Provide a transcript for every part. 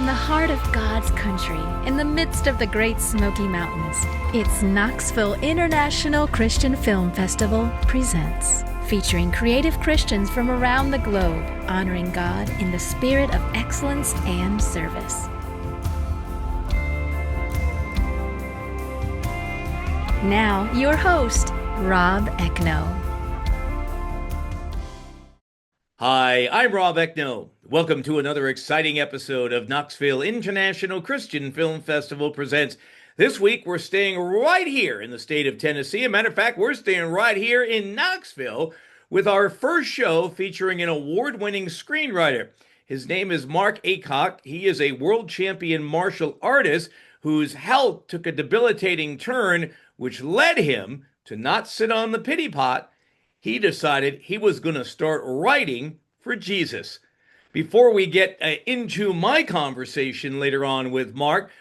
From the heart of God's country, in the midst of the Great Smoky Mountains, it's Knoxville International Christian Film Festival presents, featuring creative Christians from around the globe, honoring God in the spirit of excellence and service. Now, your host, Rob Ekno. Hi, I'm Rob Ekno. Welcome to another exciting episode of Knoxville International Christian Film Festival Presents. This week, we're staying right here in the state of Tennessee. As a matter of fact, we're staying right here in Knoxville with our first show featuring an award-winning screenwriter. His name is Mark Aycock. He is a world champion martial artist whose health took a debilitating turn, which led him to not sit on the pity pot. He decided he was going to start writing for Jesus. Before we get into my conversation later on with Mark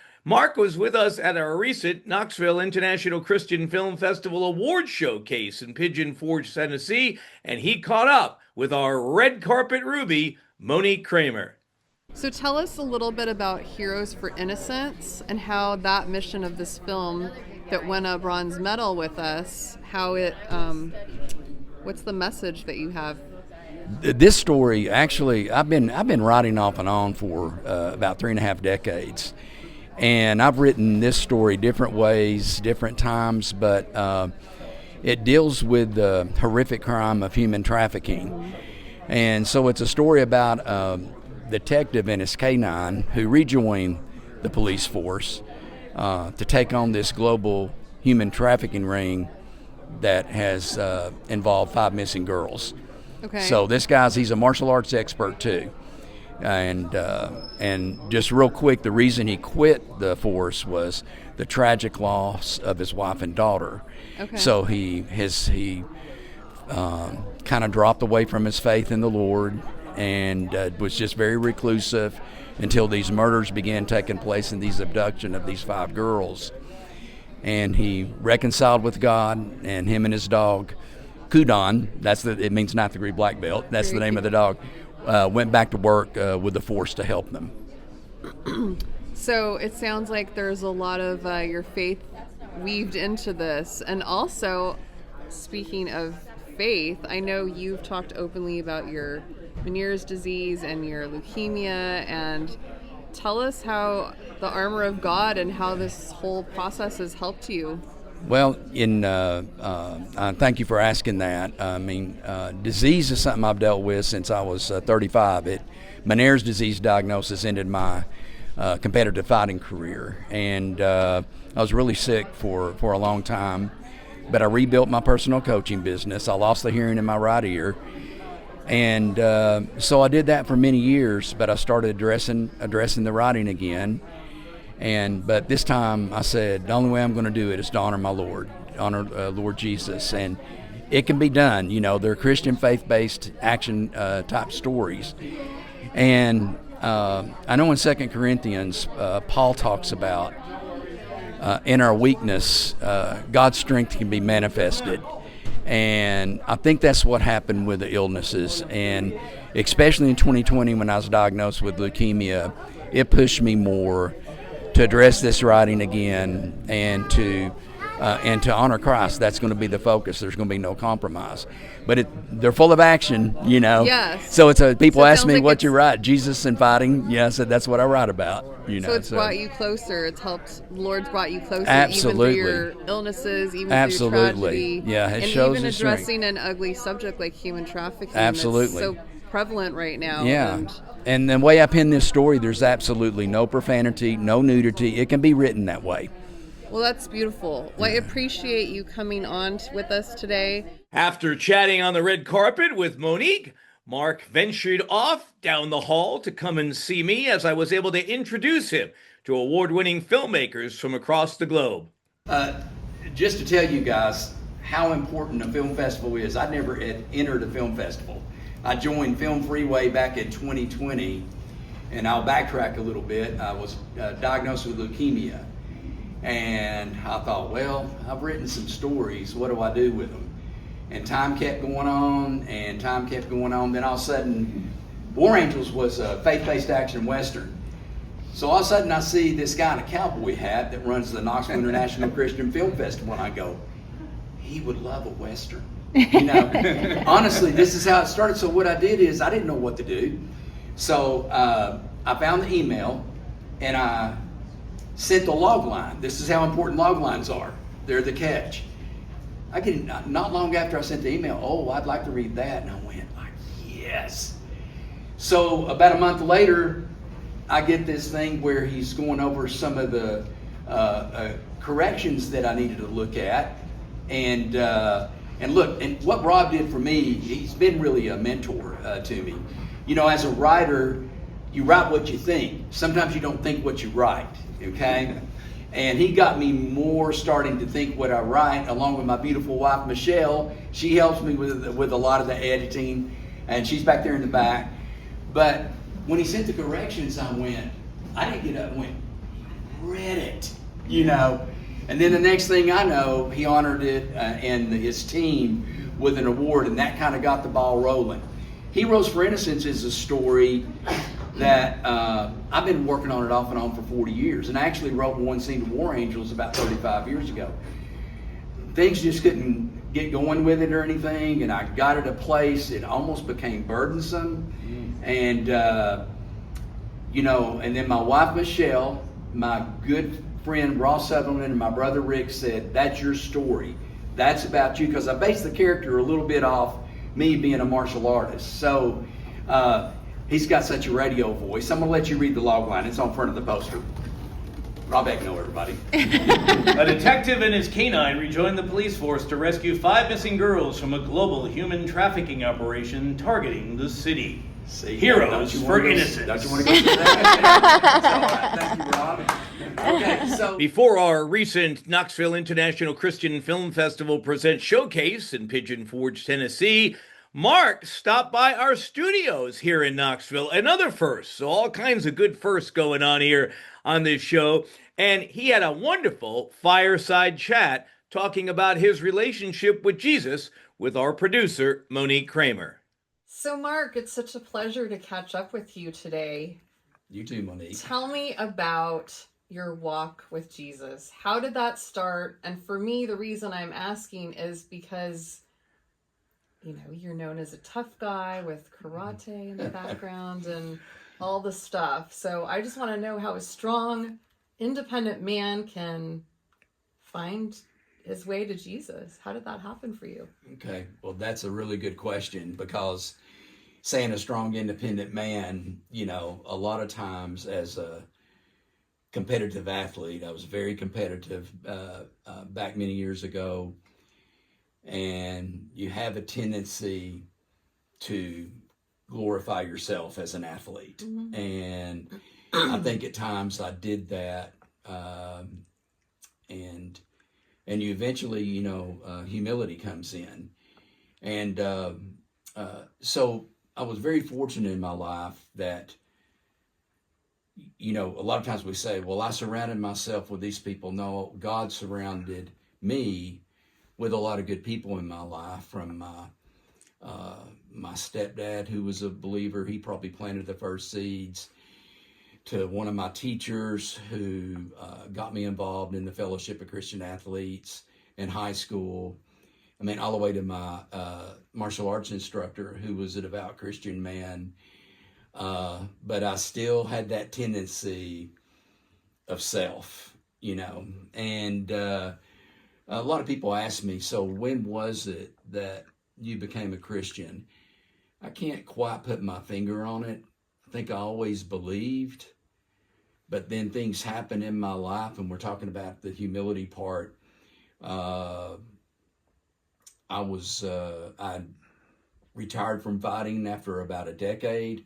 was with us at our recent Knoxville International Christian Film Festival Award Showcase in Pigeon Forge, Tennessee, and he caught up with our red carpet ruby, Monique Kramer. So tell us a little bit about Heroes for Innocense and how that mission of this film that won a bronze medal with us, how it, what's the message that you have? This story, actually, I've been writing off and on for about 3.5 decades, and I've written this story different ways, different times, but it deals with the horrific crime of human trafficking. And so it's a story about a detective and his canine who rejoined the police force to take on this global human trafficking ring that has involved 5 missing girls. Okay. So this he's a martial arts expert too. And just real quick, the reason he quit the force was the tragic loss of his wife and daughter. Okay. So he kind of dropped away from his faith in the Lord and was just very reclusive until these murders began taking place and these abduction of these 5 girls. And he reconciled with God, and him and his dog, Kudon, it means 9th degree black belt, that's the name of the dog, went back to work with the force to help them. So it sounds like there's a lot of your faith weaved into this. And also, speaking of faith, I know you've talked openly about your Meniere's disease and your leukemia, and tell us how the armor of God and how this whole process has helped you. Well, thank you for asking that. I mean, disease is something I've dealt with since I was 35. Meniere's disease diagnosis ended my competitive fighting career, and I was really sick for a long time. But I rebuilt my personal coaching business. I lost the hearing in my right ear, and so I did that for many years. But I started addressing the writing again. But this time I said, the only way I'm going to do it is to honor my Lord, Lord Jesus. And it can be done. You know, they're Christian faith-based action type stories. And I know in 2 Corinthians, Paul talks about in our weakness, God's strength can be manifested. And I think that's what happened with the illnesses. And especially in 2020 when I was diagnosed with leukemia, it pushed me more to address this writing again and to honor Christ. That's going to be the focus. There's going to be no compromise. But they're full of action, you know. Yes. So people ask me like what you write, Jesus and fighting. Yeah, I said that's what I write about. You know. So it's brought you closer. It's helped. The Lord's brought you closer, Absolutely. Even through your illnesses, even Absolutely. through tragedy. Yeah, it and shows even His addressing strength. an ugly subject like human trafficking. Absolutely. That's so prevalent right now. Yeah. And the way I pen this story, there's absolutely no profanity, no nudity. It can be written that way. Well, that's beautiful. Well, I appreciate you coming on with us today. After chatting on the red carpet with Monique, Mark ventured off down the hall to come and see me as I was able to introduce him to award-winning filmmakers from across the globe. Just to tell you guys how important a film festival is, I never had entered a film festival. I joined Film Freeway back in 2020, and I'll backtrack a little bit. I was diagnosed with leukemia, and I thought, well, I've written some stories. What do I do with them? And time kept going on, and time kept going on. Then all of a sudden, War Angels was a faith-based action western. So all of a sudden I see this guy in a cowboy hat that runs the Knoxville International Christian Film Festival, and I go, he would love a Western. You know, honestly, this is how it started. So what I did is I didn't know what to do. So I found the email and I sent the log line. This is how important log lines are. They're the catch. I get not long after I sent the email, oh, I'd like to read that. And I went like, yes. So about a month later, I get this thing where he's going over some of the corrections that I needed to look at. And look, and what Rob did for me, he's been really a mentor to me. You know, as a writer, you write what you think. Sometimes you don't think what you write, okay? And he got me more starting to think what I write, along with my beautiful wife, Michelle. She helps me with a lot of the editing, and she's back there in the back. But when he sent the corrections, I didn't get up and went, read it, you know. And then the next thing I know, he honored it and his team with an award, and that kind of got the ball rolling. Heroes for Innocence is a story that I've been working on it off and on for 40 years. And I actually wrote one scene to War Angels about 35 years ago. Things just couldn't get going with it or anything, and I got it a place. It almost became burdensome. And, you know, and then my wife, Michelle, my good friend, Ross Sutherland, and my brother, Rick, said, that's your story. That's about you, because I based the character a little bit off me being a martial artist. So he's got such a radio voice. I'm going to let you read the log line. It's on front of the poster. Rob Ekno, everybody. A detective and his canine rejoined the police force to rescue 5 missing girls from a global human trafficking operation targeting the city. See, Heroes for Innocence. Don't you want to go through that? Thank you, Rob. Okay, so Before our recent Knoxville International Christian Film Festival Presents Showcase in Pigeon Forge, Tennessee, Mark stopped by our studios here in Knoxville. Another first. So all kinds of good firsts going on here on this show. And he had a wonderful fireside chat talking about his relationship with Jesus with our producer, Monique Kramer. So, Mark, it's such a pleasure to catch up with you today. you too, Monique. Tell me about your walk with Jesus. How did that start? And for me, the reason I'm asking is because, you know, you're known as a tough guy with karate in the background and all the stuff. So I just want to know how a strong, independent man can find his way to Jesus. How did that happen for you? Okay, well, that's a really good question, because saying a strong, independent man, you know, a lot of times as a competitive athlete, I was very competitive back many years ago, and you have a tendency to glorify yourself as an athlete. Mm-hmm. And I think at times I did that, and you eventually, you know, humility comes in. And so I was very fortunate in my life that, you know, a lot of times we say, well, I surrounded myself with these people. No, God surrounded me with a lot of good people in my life, from my stepdad, who was a believer. He probably planted the first seeds, to one of my teachers who got me involved in the Fellowship of Christian Athletes in high school. I mean, all the way to my martial arts instructor, who was a devout Christian man. But I still had that tendency of self, you know. And a lot of people ask me, so when was it that you became a Christian? I can't quite put my finger on it. I think I always believed, but then things happen in my life, and we're talking about the humility part. I retired from fighting after about a decade.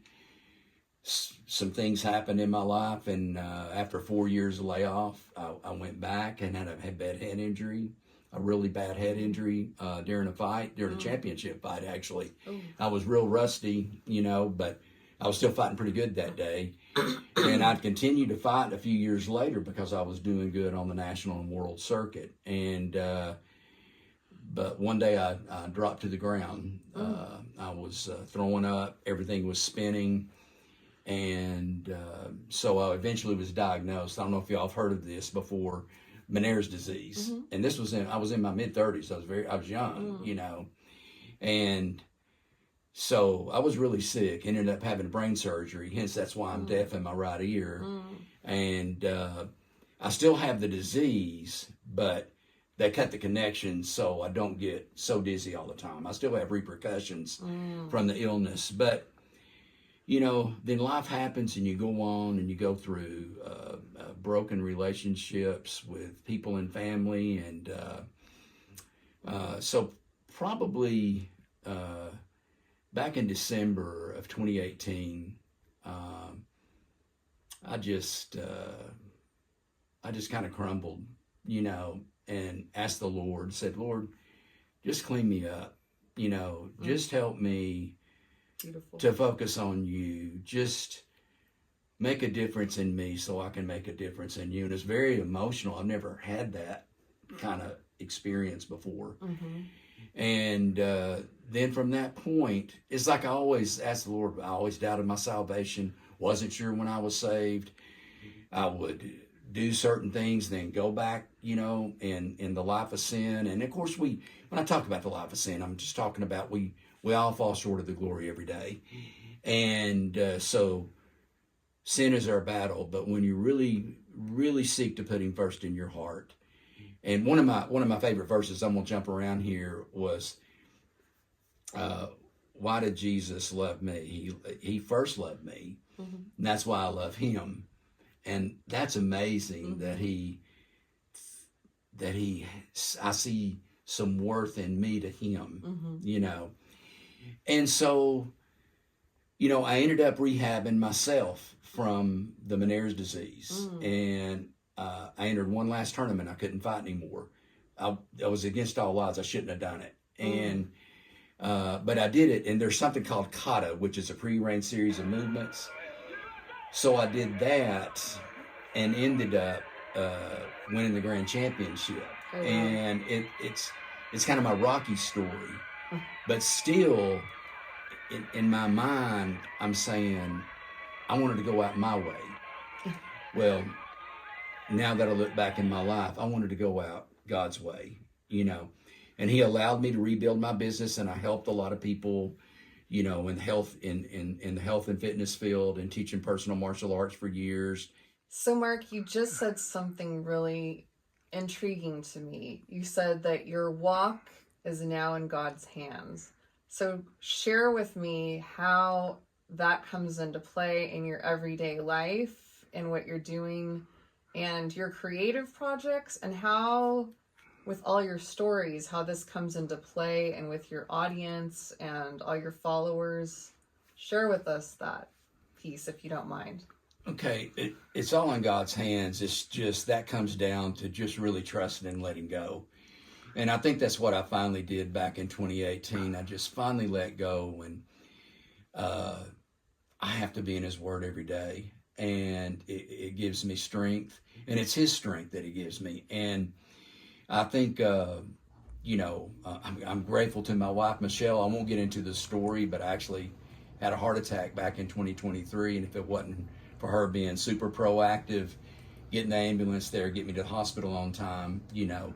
Some things happened in my life, and after 4 years of layoff, I went back and had a bad head injury, a really bad head injury during a championship fight, actually. Ooh. I was real rusty, you know, but I was still fighting pretty good that day. And I'd continued to fight a few years later because I was doing good on the national and world circuit. And but one day I dropped to the ground. I was throwing up. Everything was spinning. And so I eventually was diagnosed. I don't know if y'all have heard of this before, Meniere's disease. And this was I was in my mid-30s. I was young, you know. And so I was really sick, ended up having brain surgery. Hence, that's why I'm deaf in my right ear. And I still have the disease, but they cut the connection so I don't get so dizzy all the time. I still have repercussions from the illness, but you know, then life happens and you go on and you go through broken relationships with people and family. And so probably back in December of 2018, I just kind of crumbled, you know, and asked the Lord, said, Lord, just clean me up, you know, just help me to focus on you. Just make a difference in me so I can make a difference in you. And it's very emotional. I've never had that kind of experience before. And then from that point, it's like I always asked the Lord, I always doubted my salvation, wasn't sure when I was saved. I would do certain things, then go back, you know, in the life of sin. And of course, when I talk about the life of sin, I'm just talking about we all fall short of the glory every day. And so sin is our battle, but when you really, really seek to put him first in your heart. And one of my favorite verses, I'm gonna jump around here, was why did Jesus love me? He first loved me, and that's why I love him. And that's amazing I see some worth in me to him, you know. And so, you know, I ended up rehabbing myself from the Meniere's disease. And I entered one last tournament. I couldn't fight anymore. I was against all odds. I shouldn't have done it. And but I did it. And there's something called kata, which is a prearranged series of movements. So I did that and ended up winning the grand championship. And it's kind of my Rocky story. But still, in my mind, I'm saying, I wanted to go out my way. Well, now that I look back in my life, I wanted to go out God's way, you know. And he allowed me to rebuild my business, and I helped a lot of people, you know, in the health and fitness field, and teaching personal martial arts for years. So Mark, you just said something really intriguing to me. You said that your walk is now in God's hands. So share with me how that comes into play in your everyday life and what you're doing and your creative projects, and how, with all your stories, how this comes into play and with your audience and all your followers. Share with us that piece, if you don't mind. Okay, it's all in God's hands. It's just that comes down to just really trusting and letting go. And I think that's what I finally did back in 2018. I just finally let go, and I have to be in his word every day. And it gives me strength, and it's his strength that he gives me. And I think, you know, I'm grateful to my wife, Michelle. I won't get into the story, but I actually had a heart attack back in 2023. And if it wasn't for her being super proactive, getting the ambulance there, get me to the hospital on time, you know.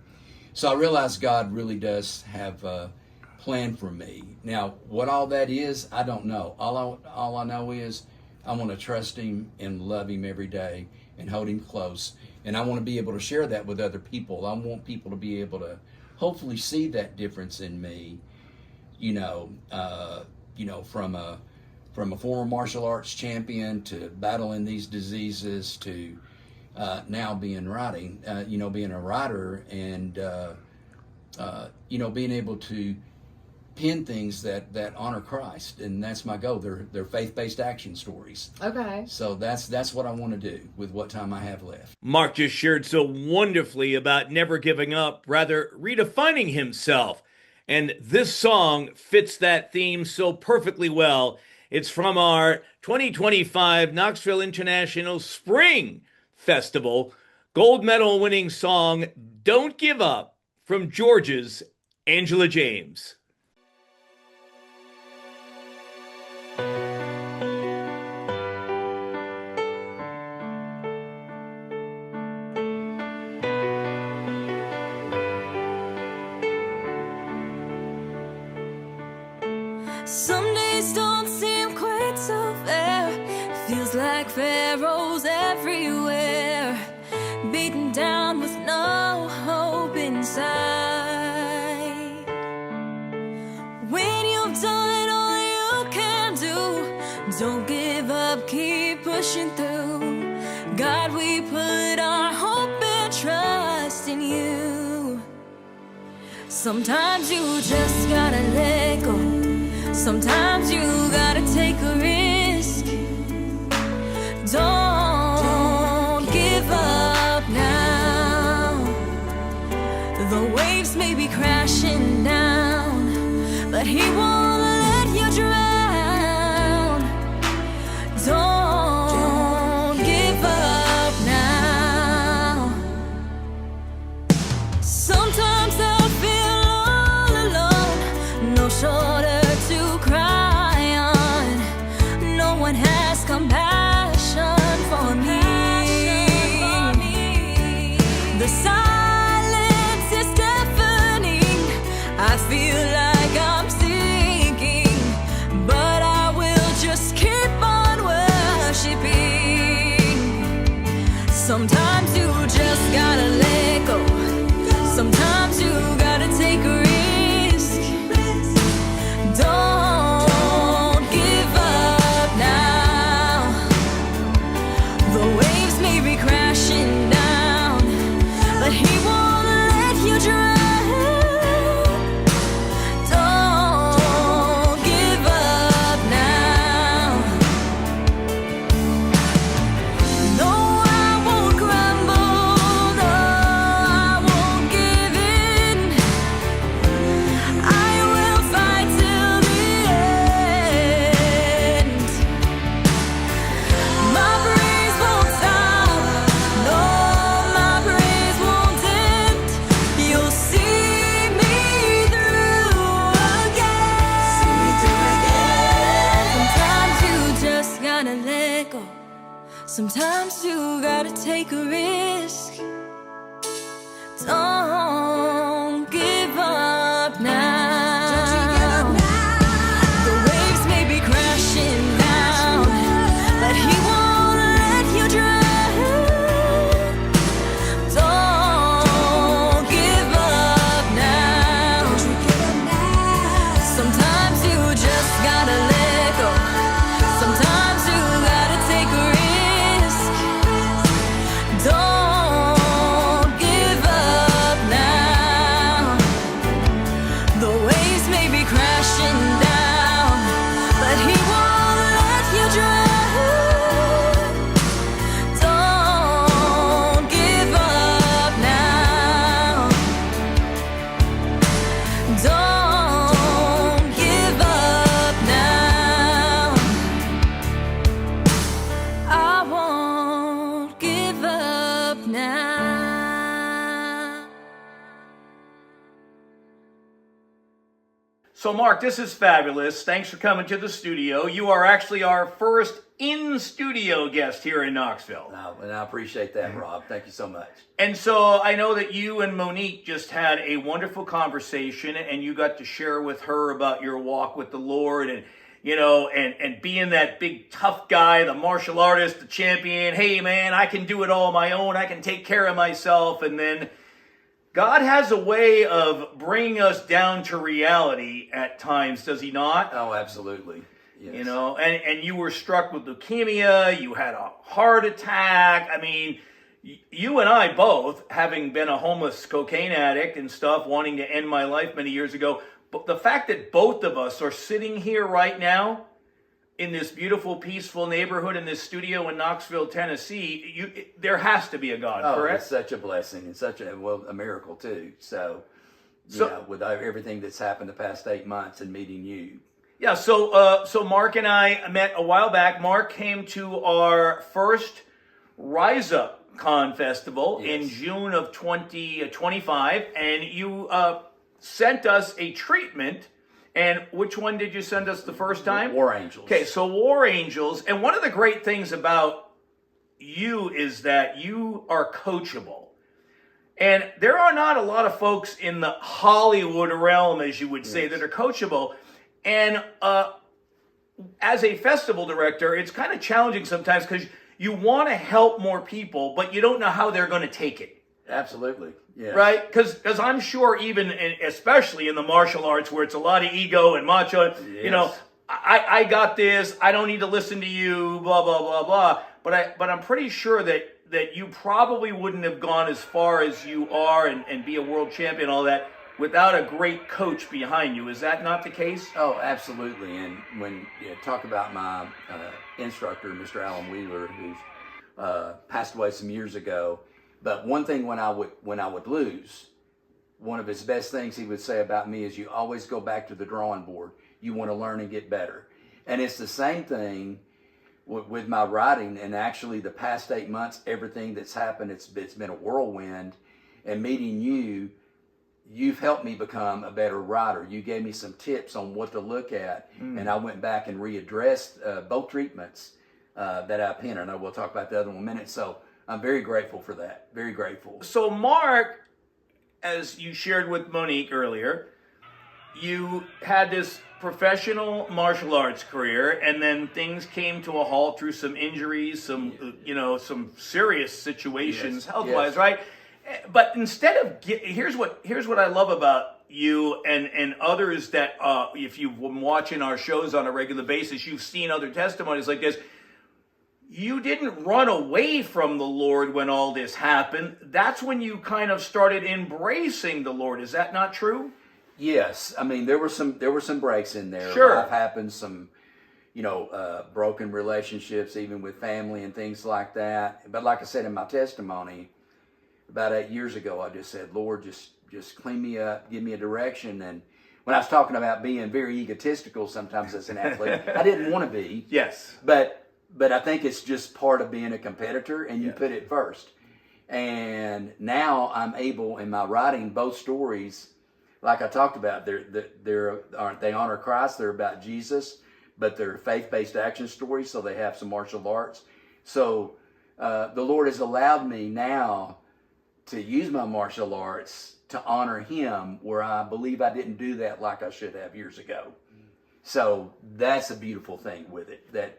So I realized God really does have a plan for me. Now, what all that is, I don't know. All I know is I want to trust him and love him every day and hold him close. And I want to be able to share that with other people. I want people to be able to hopefully see that difference in me, you know, from a former martial arts champion to battling these diseases to now being being a writer, and being able to pen things that honor Christ, and that's my goal. They're faith-based action stories. Okay. So that's what I want to do with what time I have left. Mark just shared so wonderfully about never giving up, rather redefining himself. And this song fits that theme so perfectly well. It's from our 2025 Knoxville International Spring Festival, gold medal winning song, Don't Give Up, from Georgia's Angela James. things don't seem quite so fair. Feels like pharaohs everywhere, beaten down with no hope inside. When you've done all you can do, don't give up, keep pushing through. God, we put our hope and trust in you. Sometimes you just gotta let go. Sometimes you gotta take a risk. Don't give up now. The waves may be crashing down, but He won't let you drown. Don't give up now. Sometimes I feel all alone, no shoulder to cry on. No one has compassion for me. The silence is deafening. I feel like I'm sinking, but I will just keep on worshiping. Sometimes you just gotta let go. Sometimes you gotta take a risk. Don't give up now. The waves may be crashing down, but He won't let you drown. Don't give up now. No, I won't crumble. No, I won't give in. I will fight till the end. My praise won't stop. No, my praise won't end. You'll see me through again. Sometimes you just gotta let go. Sometimes you gotta take a risk. Don't give up now. The waves may be crashing down, but He won't let you drown. Don't give up now. Sometimes you just gotta let go. Sometimes you gotta take a risk. Don't give up now. The waves may be crashing down, but He won't let you drown. Don't give up now. Don't give up now. I won't give up now. So, Mark, this is fabulous. Thanks for coming to the studio. You are actually our first in-studio guest here in Knoxville. And I appreciate that, Rob. Thank you so much. And so I know that you and Monique just had a wonderful conversation, and you got to share with her about your walk with the Lord and, you know, and being that big tough guy, the martial artist, the champion. Hey, man, I can do it all on my own. I can take care of myself. And then God has a way of bringing us down to reality at times, does He not? Oh, absolutely. Yes. You know, and you were struck with leukemia, you had a heart attack. I mean, you and I both, having been a homeless cocaine addict and stuff, wanting to end my life many years ago, but the fact that both of us are sitting here right now in this beautiful, peaceful neighborhood in this studio in Knoxville, Tennessee, there has to be a God, correct? It's such a blessing and such a miracle too. So, you know, with everything that's happened the past 8 months and meeting you. Yeah, so Mark and I met a while back. Mark came to our first Rise Up Con Festival in June of 2025, and you sent us a treatment. And which one did you send us the first time? War Angels. Okay, so War Angels. And one of the great things about you is that you are coachable. And there are not a lot of folks in the Hollywood realm, as you would say, that are coachable. And as a festival director, it's kind of challenging sometimes because you want to help more people, but you don't know how they're going to take it. Absolutely. Yeah. Right? Because I'm sure even, especially in the martial arts where it's a lot of ego and macho, you know, I got this, I don't need to listen to you, blah, blah, blah, blah. But I'm pretty sure that you probably wouldn't have gone as far as you are and be a world champion, all that, without a great coach behind you. Is that not the case? Oh, absolutely. And when you talk about my instructor, Mr. Alan Wheeler, who's passed away some years ago, but one thing when I would lose, one of his best things he would say about me is, you always go back to the drawing board. You want to learn and get better. And it's the same thing with my writing. And actually the past 8 months, everything that's happened, it's been a whirlwind. And meeting you've helped me become a better writer. You gave me some tips on what to look at. And I went back and readdressed both treatments that I penned. I know we'll talk about the other one in a minute. So I'm very grateful for that. Very grateful. So Mark, as you shared with Monique earlier, you had this professional martial arts career, and then things came to a halt through some injuries, some serious situations health-wise, right? But instead of here's what I love about you and others that if you've been watching our shows on a regular basis, you've seen other testimonies like this. You didn't run away from the Lord when all this happened. That's when you kind of started embracing the Lord. Is that not true? Yes. I mean, there were some breaks in there. Sure. Life happened, some, broken relationships, even with family and things like that. But like I said in my testimony, about 8 years ago, I just said, Lord, just clean me up, give me a direction. And when I was talking about being very egotistical sometimes as an athlete, I didn't want to be. Yes. But I think it's just part of being a competitor, and you put it first. And now I'm able, in my writing, both stories, like I talked about, they honor Christ, they're about Jesus, but they're faith-based action stories, so they have some martial arts. So the Lord has allowed me now to use my martial arts to honor Him, where I believe I didn't do that like I should have years ago. So that's a beautiful thing with it, that.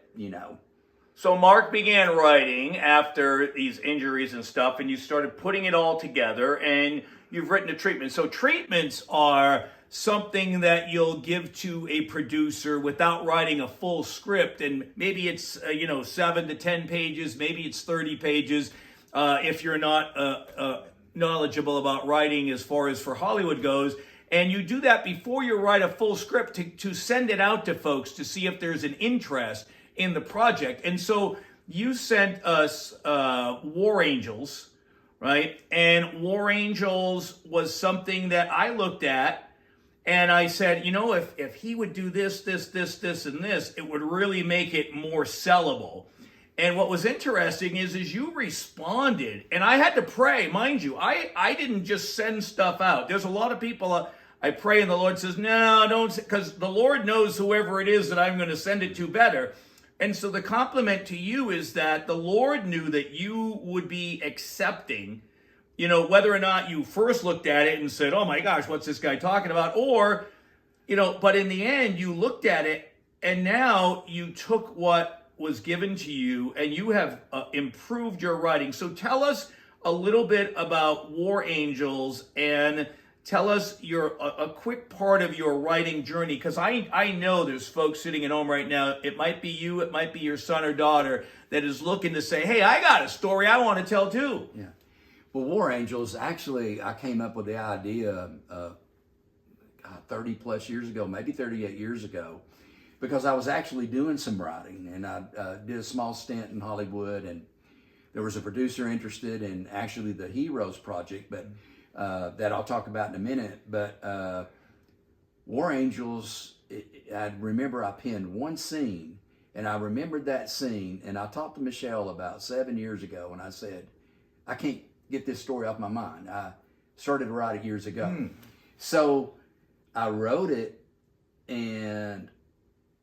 So Mark began writing after these injuries and stuff, and you started putting it all together, and you've written a treatment. So treatments are something that you'll give to a producer without writing a full script, and maybe it's 7 to 10 pages, maybe it's 30 pages. If you're not knowledgeable about writing as far as for Hollywood goes, and you do that before you write a full script to send it out to folks to see if there's an interest in the project. And so you sent us War Angels, right? And War Angels was something that I looked at, and I said, if he would do this, and this, it would really make it more sellable. And what was interesting is you responded, and I had to pray, mind you. I didn't just send stuff out. There's a lot of people, I pray and the Lord says, no, don't, because the Lord knows whoever it is that I'm going to send it to better. And so the compliment to you is that the Lord knew that you would be accepting, whether or not you first looked at it and said, oh my gosh, what's this guy talking about? Or, but in the end, you looked at it, and now you took what was given to you and you have improved your writing. So tell us a little bit about War Angels, and tell us a quick part of your writing journey, because I know there's folks sitting at home right now. It might be you, it might be your son or daughter that is looking to say, hey, I got a story I want to tell too. Yeah. Well, War Angels, actually, I came up with the idea 30 plus years ago, maybe 38 years ago, because I was actually doing some writing, and I did a small stint in Hollywood, and there was a producer interested in actually the Heroes project, but that I'll talk about in a minute. But War Angels, I remember I penned one scene, and I remembered that scene, and I talked to Michelle about 7 years ago, and I said, I can't get this story off my mind. I started to write it years ago. So I wrote it, and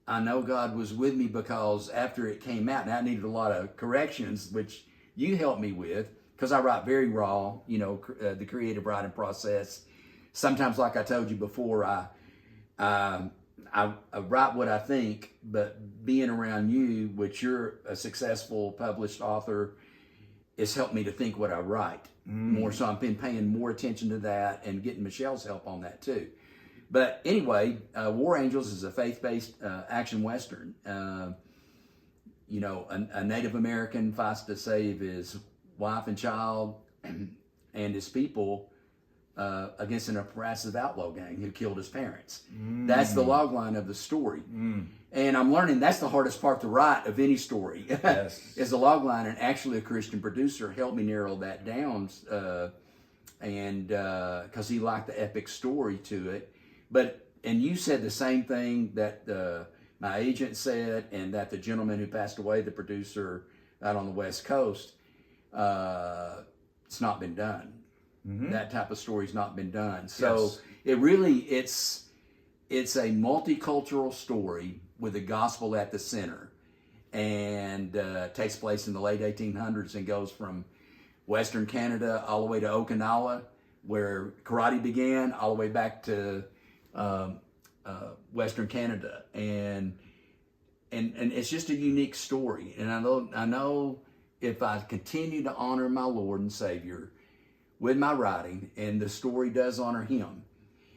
I know God was with me, because after it came out, and I needed a lot of corrections, which you helped me with, because I write very raw, the creative writing process. Sometimes, like I told you before, I I write what I think, but being around you, which you're a successful published author, has helped me to think what I write more. So I've been paying more attention to that and getting Michelle's help on that too. But anyway, War Angels is a faith-based action Western. You know, a Native American fights to save his wife and child and his people against an oppressive outlaw gang who killed his parents. That's the log line of the story. And I'm learning that's the hardest part to write of any story. Yes. Is the log line, and actually a Christian producer helped me narrow that down, and because he liked the epic story to it. And you said the same thing that my agent said, and that the gentleman who passed away, the producer out on the West Coast, it's not been done. That type of story's not been done. So it really, it's a multicultural story with the gospel at the center, and takes place in the late 1800s and goes from Western Canada all the way to Okinawa, where karate began, all the way back to Western Canada, and it's just a unique story. And I know if I continue to honor my Lord and Savior with my writing, and the story does honor Him.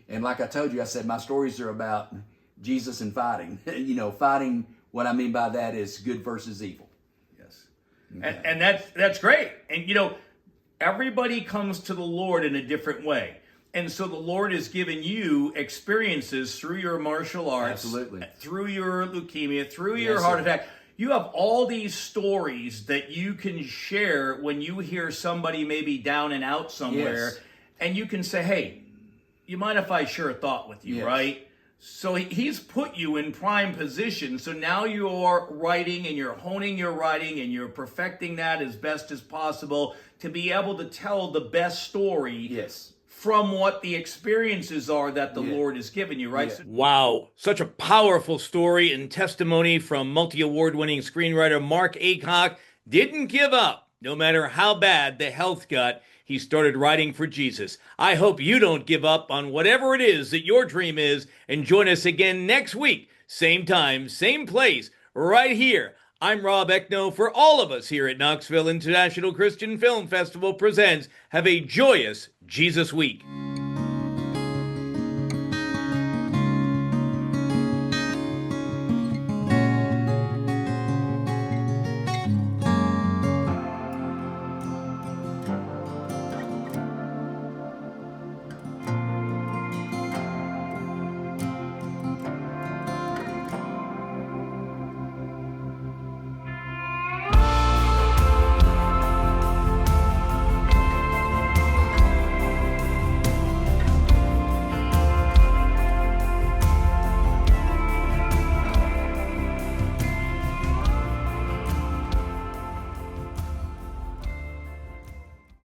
And like I told you, I said my stories are about Jesus and fighting. You know, fighting. What I mean by that is good versus evil. Yes. Okay. And that's great. And you know, everybody comes to the Lord in a different way. And so the Lord has given you experiences through your martial arts, Absolutely. through your leukemia, through Yes, your heart sir. attack. You have all these stories that you can share when you hear somebody maybe down and out somewhere, Yes. and you can say, hey, you mind if I share a thought with you, Yes. right? So he's put you in prime position. So now you are writing, and you're honing your writing, and you're perfecting that as best as possible to be able to tell the best story Yes. from what the experiences are that the Yeah. Lord has given you, right? Yeah. So Wow, such a powerful story and testimony from multi-award winning screenwriter Mark Aycock. Didn't give up, no matter how bad the health got. He started writing for Jesus. I hope you don't give up on whatever it is that your dream is, and join us again next week, same time, same place, right here. I'm Rob Ekno. For all of us here at Knoxville International Christian Film Festival presents, have a joyous Jesus Week.